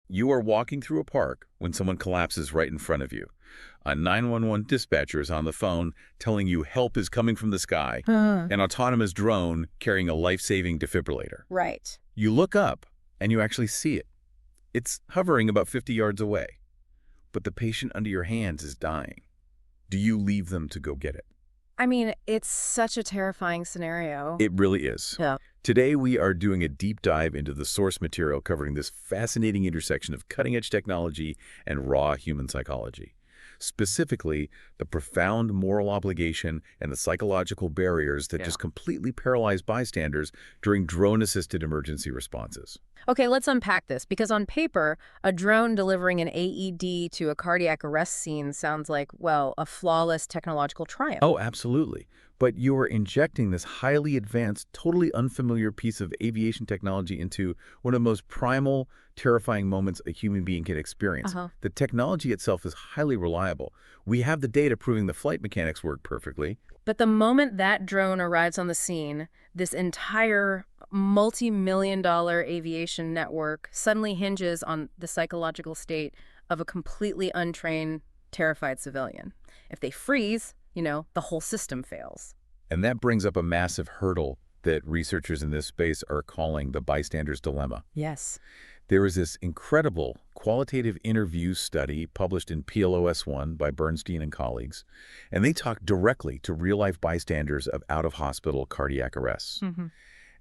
You are walking through a park when someone collapses right in front of you. A 911 dispatcher is on the phone telling you help is coming from the sky. An autonomous drone carrying a life-saving defibrillator. Right. You look up and you actually see it. It's hovering about 50 yards away. But the patient under your hands is dying. Do you leave them to go get it? I mean, it's such a terrifying scenario. It really is. Yeah. Today, we are doing a deep dive into the source material covering this fascinating intersection of cutting-edge technology and raw human psychology. Specifically, the profound moral obligation and the psychological barriers that just completely paralyze bystanders during drone-assisted emergency responses. Okay, let's unpack this, because on paper, a drone delivering an AED to a cardiac arrest scene sounds like, well, a flawless technological triumph. Oh, absolutely. But you are injecting this highly advanced, totally unfamiliar piece of aviation technology into one of the most primal, terrifying moments a human being can experience. The technology itself is highly reliable. We have the data proving the flight mechanics work perfectly. But the moment that drone arrives on the scene, this entire multi-million-dollar aviation network suddenly hinges on the psychological state of a completely untrained, terrified civilian. If they freeze, the whole system fails. And that brings up a massive hurdle that researchers in this space are calling the bystander's dilemma. Yes. There is this incredible qualitative interview study published in PLOS1 by Bernstein and colleagues, and they talk directly to real-life bystanders of out-of-hospital cardiac arrests. And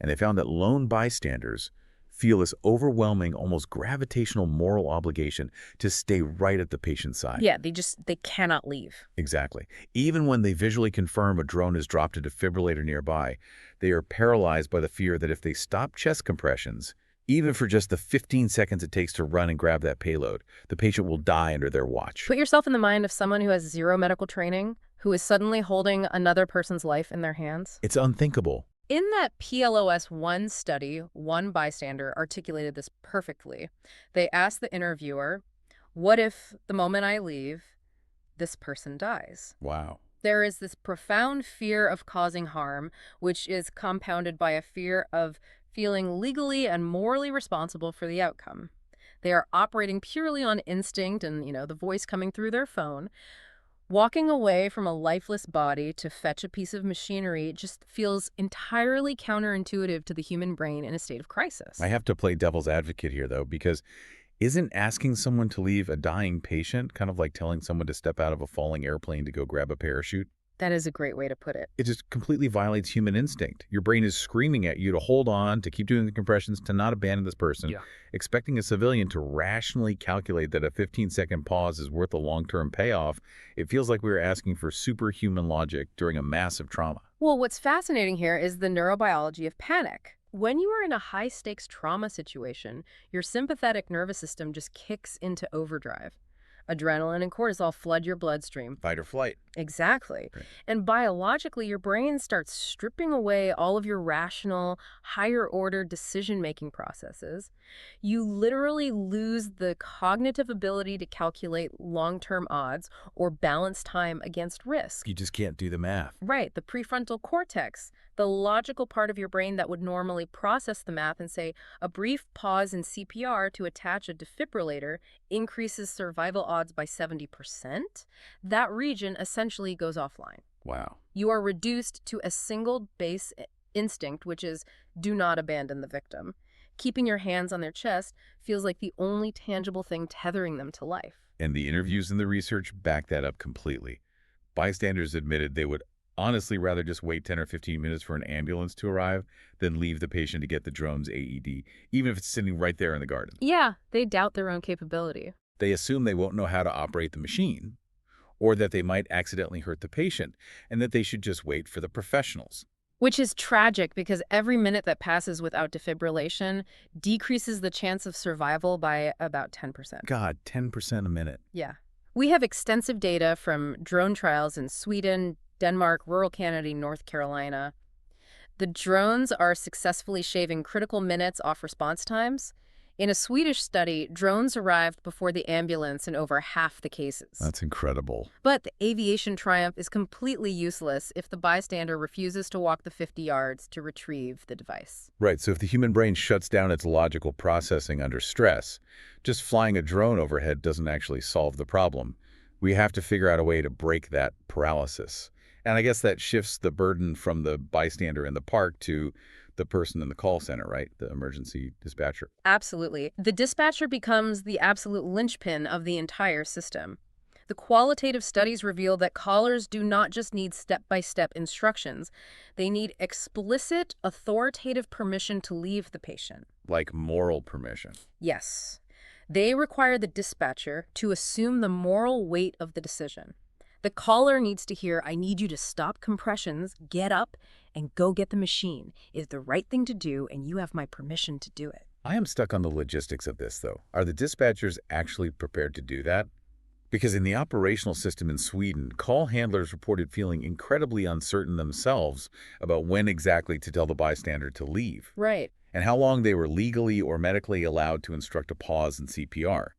they found that lone bystanders feel this overwhelming, almost gravitational moral obligation to stay right at the patient's side. Yeah, they cannot leave. Exactly. Even when they visually confirm a drone has dropped a defibrillator nearby, they are paralyzed by the fear that if they stop chest compressions, even for just the 15 seconds it takes to run and grab that payload, the patient will die under their watch. Put yourself in the mind of someone who has zero medical training, who is suddenly holding another person's life in their hands. It's unthinkable. In that PLOS1 study, one bystander articulated this perfectly. They asked the interviewer, what if the moment I leave, this person dies? Wow. There is this profound fear of causing harm, which is compounded by a fear of feeling legally and morally responsible for the outcome. They are operating purely on instinct and, the voice coming through their phone. Walking away from a lifeless body to fetch a piece of machinery just feels entirely counterintuitive to the human brain in a state of crisis. I have to play devil's advocate here, though, because isn't asking someone to leave a dying patient kind of like telling someone to step out of a falling airplane to go grab a parachute? That is a great way to put it. It just completely violates human instinct. Your brain is screaming at you to hold on, to keep doing the compressions, to not abandon this person, expecting a civilian to rationally calculate that a 15-second pause is worth a long-term payoff. It feels like we were asking for superhuman logic during a massive trauma. Well, what's fascinating here is the neurobiology of panic. When you are in a high-stakes trauma situation, your sympathetic nervous system just kicks into overdrive. Adrenaline and cortisol flood your bloodstream. Fight or flight. Exactly. Right. And biologically, your brain starts stripping away all of your rational, higher-order decision-making processes. You literally lose the cognitive ability to calculate long-term odds or balance time against risk. You just can't do the math. Right. The prefrontal cortex, the logical part of your brain that would normally process the math and say a brief pause in CPR to attach a defibrillator increases survival odds by 70%, that region essentially goes offline. Wow. You are reduced to a single base instinct, which is do not abandon the victim. Keeping your hands on their chest feels like the only tangible thing tethering them to life. And the interviews and the research back that up completely. Bystanders admitted they would honestly rather just wait 10 or 15 minutes for an ambulance to arrive than leave the patient to get the drone's AED, even if it's sitting right there in the garden. Yeah, they doubt their own capability. They assume they won't know how to operate the machine, or that they might accidentally hurt the patient, and that they should just wait for the professionals. Which is tragic because every minute that passes without defibrillation decreases the chance of survival by about 10%. God, 10% a minute. Yeah. We have extensive data from drone trials in Sweden, Denmark, rural Canada, North Carolina. The drones are successfully shaving critical minutes off response times. In a Swedish study, drones arrived before the ambulance in over half the cases. That's incredible. But the aviation triumph is completely useless if the bystander refuses to walk the 50 yards to retrieve the device. Right, so if the human brain shuts down its logical processing under stress, just flying a drone overhead doesn't actually solve the problem. We have to figure out a way to break that paralysis. And I guess that shifts the burden from the bystander in the park to the person in the call center, right? The emergency dispatcher. Absolutely. The dispatcher becomes the absolute linchpin of the entire system. The qualitative studies reveal that callers do not just need step-by-step instructions. They need explicit, authoritative permission to leave the patient. Like moral permission. Yes. They require the dispatcher to assume the moral weight of the decision. The caller needs to hear, "I need you to stop compressions, get up, and go get the machine. It's the right thing to do, and you have my permission to do it." I am stuck on the logistics of this, though. Are the dispatchers actually prepared to do that? Because in the operational system in Sweden, call handlers reported feeling incredibly uncertain themselves about when exactly to tell the bystander to leave, Right. and how long they were legally or medically allowed to instruct a pause in CPR.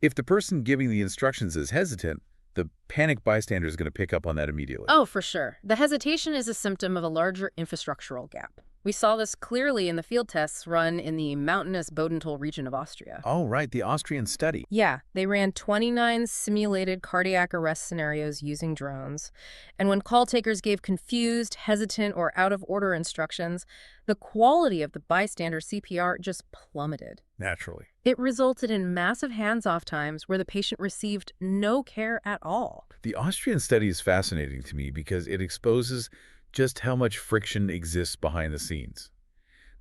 If the person giving the instructions is hesitant, the panicked bystander is going to pick up on that immediately. Oh, for sure. The hesitation is a symptom of a larger infrastructural gap. We saw this clearly in the field tests run in the mountainous Bodental region of Austria. Oh, right, the Austrian study. Yeah, they ran 29 simulated cardiac arrest scenarios using drones. And when call takers gave confused, hesitant, or out-of-order instructions, the quality of the bystander CPR just plummeted. Naturally. It resulted in massive hands-off times where the patient received no care at all. The Austrian study is fascinating to me because it exposes just how much friction exists behind the scenes.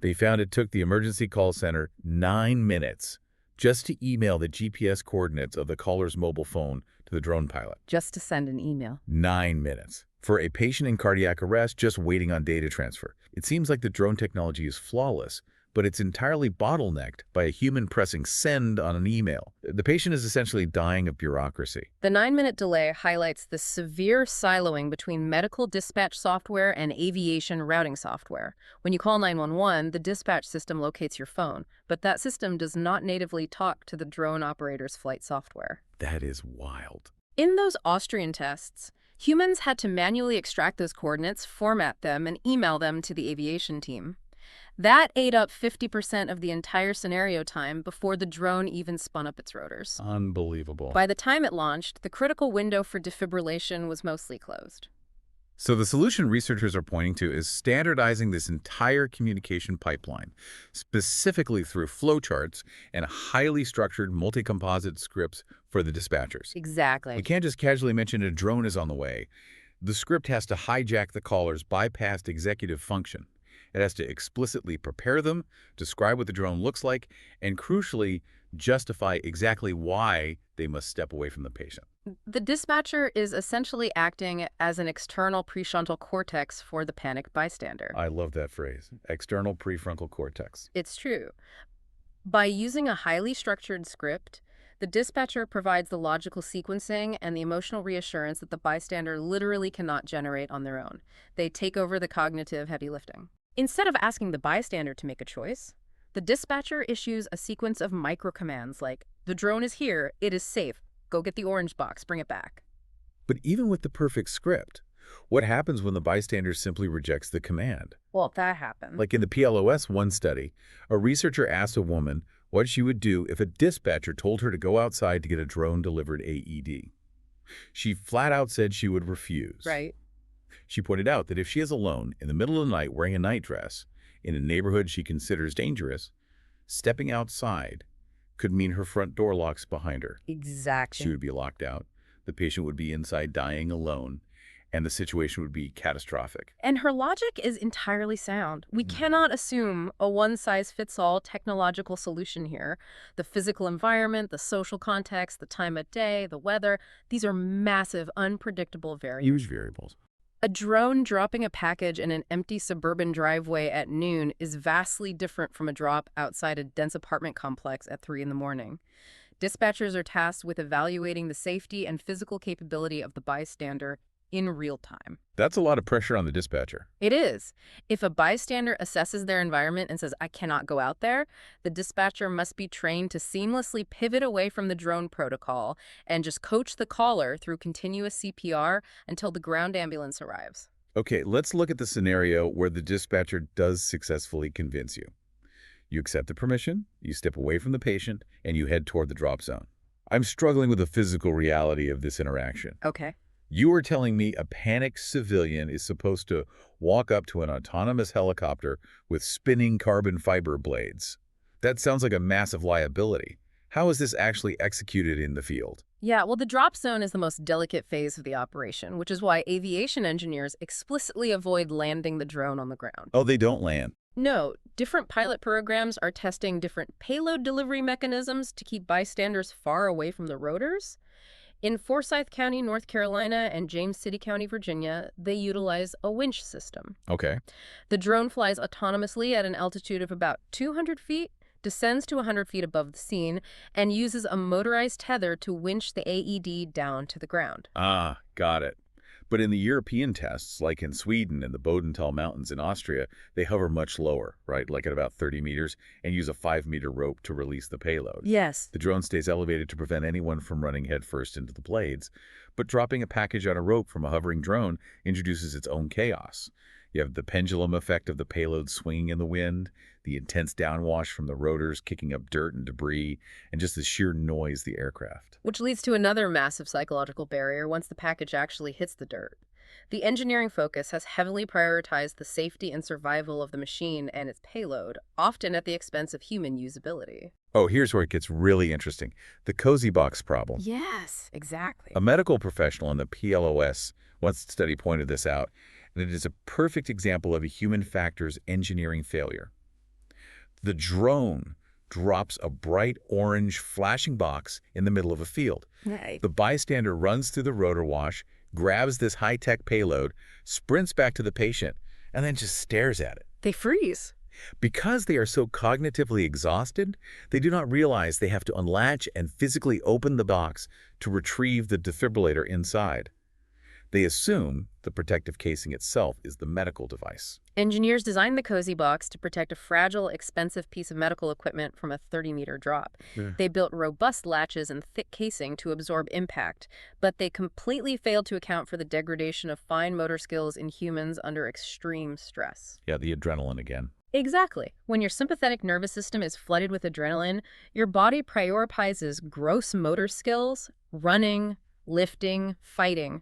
They found it took the emergency call center 9 minutes just to email the GPS coordinates of the caller's mobile phone to the drone pilot. Just to send an email. 9 minutes. For a patient in cardiac arrest just waiting on data transfer. It seems like the drone technology is flawless, but it's entirely bottlenecked by a human pressing send on an email. The patient is essentially dying of bureaucracy. The 9-minute delay highlights the severe siloing between medical dispatch software and aviation routing software. When you call 911, the dispatch system locates your phone, but that system does not natively talk to the drone operator's flight software. That is wild. In those Austrian tests, humans had to manually extract those coordinates, format them, and email them to the aviation team. That ate up 50% of the entire scenario time before the drone even spun up its rotors. Unbelievable. By the time it launched, the critical window for defibrillation was mostly closed. So the solution researchers are pointing to is standardizing this entire communication pipeline, specifically through flowcharts and highly structured multi-composite scripts for the dispatchers. Exactly. We can't just casually mention a drone is on the way. The script has to hijack the caller's bypassed executive function. It has to explicitly prepare them, describe what the drone looks like, and crucially, justify exactly why they must step away from the patient. The dispatcher is essentially acting as an external prefrontal cortex for the panicked bystander. I love that phrase, external prefrontal cortex. It's true. By using a highly structured script, the dispatcher provides the logical sequencing and the emotional reassurance that the bystander literally cannot generate on their own. They take over the cognitive heavy lifting. Instead of asking the bystander to make a choice, the dispatcher issues a sequence of micro-commands like, "The drone is here, it is safe, go get the orange box, bring it back." But even with the perfect script, what happens when the bystander simply rejects the command? Well, that happened. Like in the PLOS-1 study, a researcher asked a woman what she would do if a dispatcher told her to go outside to get a drone-delivered AED. She flat out said she would refuse. Right. She pointed out that if she is alone in the middle of the night wearing a nightdress in a neighborhood she considers dangerous, stepping outside could mean her front door locks behind her. Exactly. She would be locked out, the patient would be inside dying alone, and the situation would be catastrophic. And her logic is entirely sound. We cannot assume a one-size-fits-all technological solution here. The physical environment, the social context, the time of day, the weather, these are massive, unpredictable variables. Huge variables. A drone dropping a package in an empty suburban driveway at noon is vastly different from a drop outside a dense apartment complex at 3 in the morning. Dispatchers are tasked with evaluating the safety and physical capability of the bystander in real time. That's a lot of pressure on the dispatcher. It is. If a bystander assesses their environment and says, I cannot go out there, the dispatcher must be trained to seamlessly pivot away from the drone protocol and just coach the caller through continuous CPR until the ground ambulance arrives. Okay, let's look at the scenario where the dispatcher does successfully convince you. You accept the permission, you step away from the patient, and you head toward the drop zone. I'm struggling with the physical reality of this interaction. Okay. You are telling me a panicked civilian is supposed to walk up to an autonomous helicopter with spinning carbon fiber blades. That sounds like a massive liability. How is this actually executed in the field? Yeah, well, the drop zone is the most delicate phase of the operation, which is why aviation engineers explicitly avoid landing the drone on the ground. Oh, they don't land. No, different pilot programs are testing different payload delivery mechanisms to keep bystanders far away from the rotors. In Forsyth County, North Carolina, and James City County, Virginia, they utilize a winch system. Okay. The drone flies autonomously at an altitude of about 200 feet, descends to 100 feet above the scene, and uses a motorized tether to winch the AED down to the ground. Ah, got it. But in the European tests, like in Sweden and the Bodental Mountains in Austria, they hover much lower, right, like at about 30 meters, and use a 5-meter rope to release the payload. Yes. The drone stays elevated to prevent anyone from running headfirst into the blades, but dropping a package on a rope from a hovering drone introduces its own chaos. You have the pendulum effect of the payload swinging in the wind, the intense downwash from the rotors kicking up dirt and debris, and just the sheer noise of the aircraft. Which leads to another massive psychological barrier once the package actually hits the dirt. The engineering focus has heavily prioritized the safety and survival of the machine and its payload, often at the expense of human usability. Oh, here's where it gets really interesting. The cozy box problem. Yes, exactly. A medical professional in the PLOS once study pointed this out, and it is a perfect example of a human factors engineering failure. The drone drops a bright orange flashing box in the middle of a field. Right. The bystander runs through the rotor wash, grabs this high-tech payload, sprints back to the patient, and then just stares at it. They freeze. Because they are so cognitively exhausted, they do not realize they have to unlatch and physically open the box to retrieve the defibrillator inside. They assume the protective casing itself is the medical device. Engineers designed the cozy box to protect a fragile, expensive piece of medical equipment from a 30-meter drop. Yeah. They built robust latches and thick casing to absorb impact, but they completely failed to account for the degradation of fine motor skills in humans under extreme stress. Yeah, the adrenaline again. Exactly. When your sympathetic nervous system is flooded with adrenaline, your body prioritizes gross motor skills, running, lifting, fighting.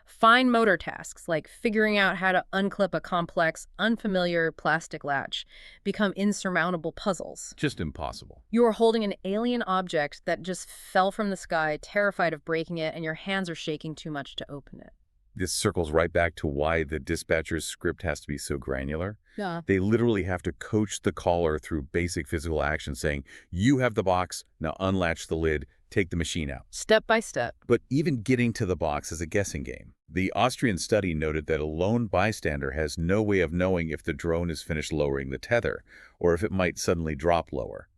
Fine motor tasks, like figuring out how to unclip a complex, unfamiliar plastic latch, become insurmountable puzzles. Just impossible. You are holding an alien object that just fell from the sky, terrified of breaking it, and your hands are shaking too much to open it. This circles right back to why the dispatcher's script has to be so granular. Yeah. They literally have to coach the caller through basic physical action, saying, you have the box, now unlatch the lid, take the machine out. Step by step. But even getting to the box is a guessing game. The Austrian study noted that a lone bystander has no way of knowing if the drone is finished lowering the tether, or if it might suddenly drop lower.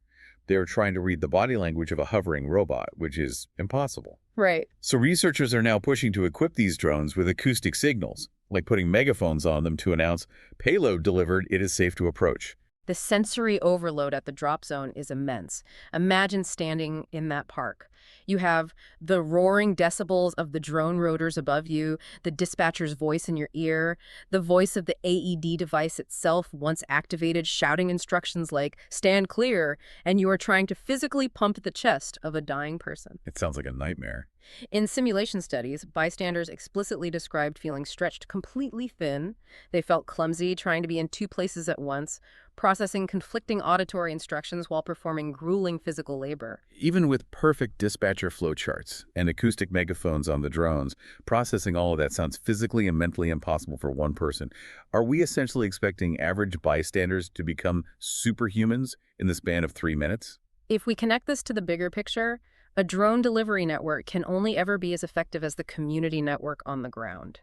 They are trying to read the body language of a hovering robot, which is impossible. Right. So researchers are now pushing to equip these drones with acoustic signals, like putting megaphones on them to announce, payload delivered, it is safe to approach. The sensory overload at the drop zone is immense. Imagine standing in that park. You have the roaring decibels of the drone rotors above you, the dispatcher's voice in your ear, the voice of the AED device itself once activated shouting instructions like, stand clear, and you are trying to physically pump the chest of a dying person. It sounds like a nightmare. In simulation studies, bystanders explicitly described feeling stretched completely thin. They felt clumsy, trying to be in two places at once, processing conflicting auditory instructions while performing grueling physical labor. Even with perfect dispatcher flowcharts and acoustic megaphones on the drones, processing all of that sounds physically and mentally impossible for one person. Are we essentially expecting average bystanders to become superhumans in the span of 3 minutes? If we connect this to the bigger picture, a drone delivery network can only ever be as effective as the community network on the ground.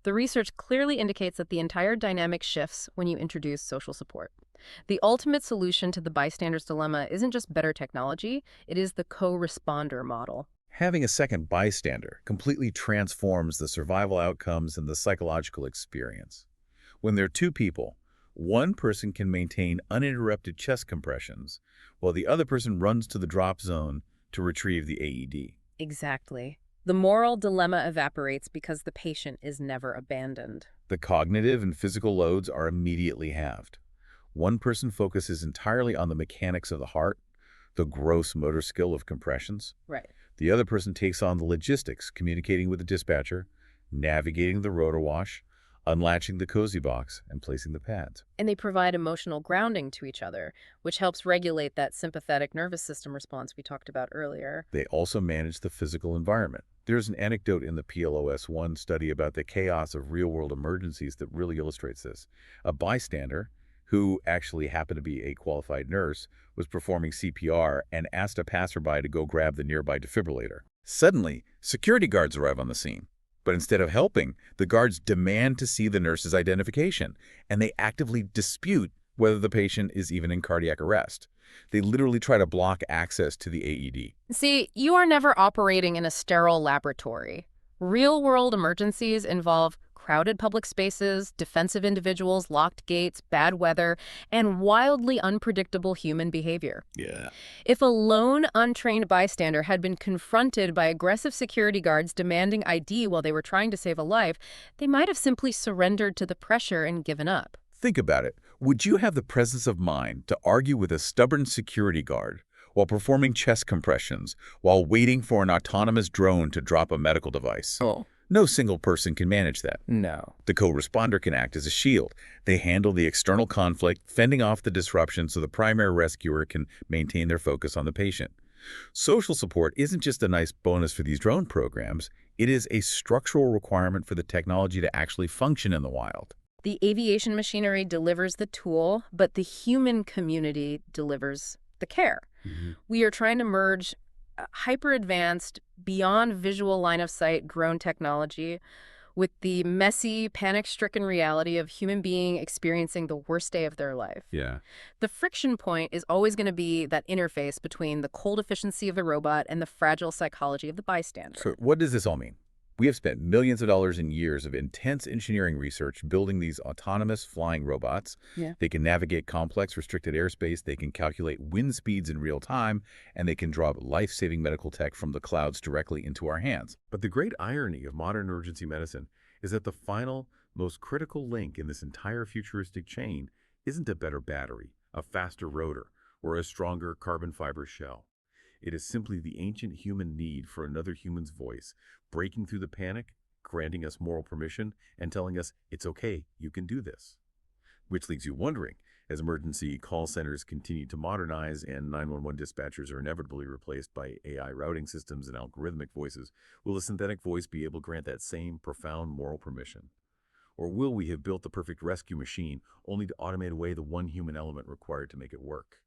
The research clearly indicates that the entire dynamic shifts when you introduce social support. The ultimate solution to the bystander's dilemma isn't just better technology, it is the co-responder model. Having a second bystander completely transforms the survival outcomes and the psychological experience. When there are two people, one person can maintain uninterrupted chest compressions, while the other person runs to the drop zone to retrieve the AED. Exactly. The moral dilemma evaporates because the patient is never abandoned. The cognitive and physical loads are immediately halved. One person focuses entirely on the mechanics of the heart, the gross motor skill of compressions. Right. The other person takes on the logistics, communicating with the dispatcher, navigating the rotor wash, unlatching the cozy box, and placing the pads. And they provide emotional grounding to each other, which helps regulate that sympathetic nervous system response we talked about earlier. They also manage the physical environment. There's an anecdote in the PLOS-1 study about the chaos of real-world emergencies that really illustrates this. A bystander, who actually happened to be a qualified nurse, was performing CPR and asked a passerby to go grab the nearby defibrillator. Suddenly, security guards arrive on the scene. But instead of helping, the guards demand to see the nurse's identification, and they actively dispute whether the patient is even in cardiac arrest. They literally try to block access to the AED. See, you are never operating in a sterile laboratory. Real-world emergencies involve crowded public spaces, defensive individuals, locked gates, bad weather, and wildly unpredictable human behavior. Yeah. If a lone, untrained bystander had been confronted by aggressive security guards demanding ID while they were trying to save a life, they might have simply surrendered to the pressure and given up. Think about it. Would you have the presence of mind to argue with a stubborn security guard while performing chest compressions, while waiting for an autonomous drone to drop a medical device? Oh. No single person can manage that. No. The co-responder can act as a shield. They handle the external conflict, fending off the disruption so the primary rescuer can maintain their focus on the patient. Social support isn't just a nice bonus for these drone programs. It is a structural requirement for the technology to actually function in the wild. The aviation machinery delivers the tool, but the human community delivers the care. We are trying to merge hyper-advanced, beyond visual line-of-sight drone technology with the messy, panic-stricken reality of human being experiencing the worst day of their life. Yeah. The friction point is always going to be that interface between the cold efficiency of the robot and the fragile psychology of the bystander. So what does this all mean? We have spent millions of dollars and years of intense engineering research building these autonomous flying robots. Yeah. They can navigate complex, restricted airspace, they can calculate wind speeds in real time, and they can drop life-saving medical tech from the clouds directly into our hands. But the great irony of modern emergency medicine is that the final, most critical link in this entire futuristic chain isn't a better battery, a faster rotor, or a stronger carbon fiber shell. It is simply the ancient human need for another human's voice, breaking through the panic, granting us moral permission, and telling us, it's okay, you can do this. Which leaves you wondering, as emergency call centers continue to modernize and 911 dispatchers are inevitably replaced by AI routing systems and algorithmic voices, will a synthetic voice be able to grant that same profound moral permission? Or will we have built the perfect rescue machine only to automate away the one human element required to make it work?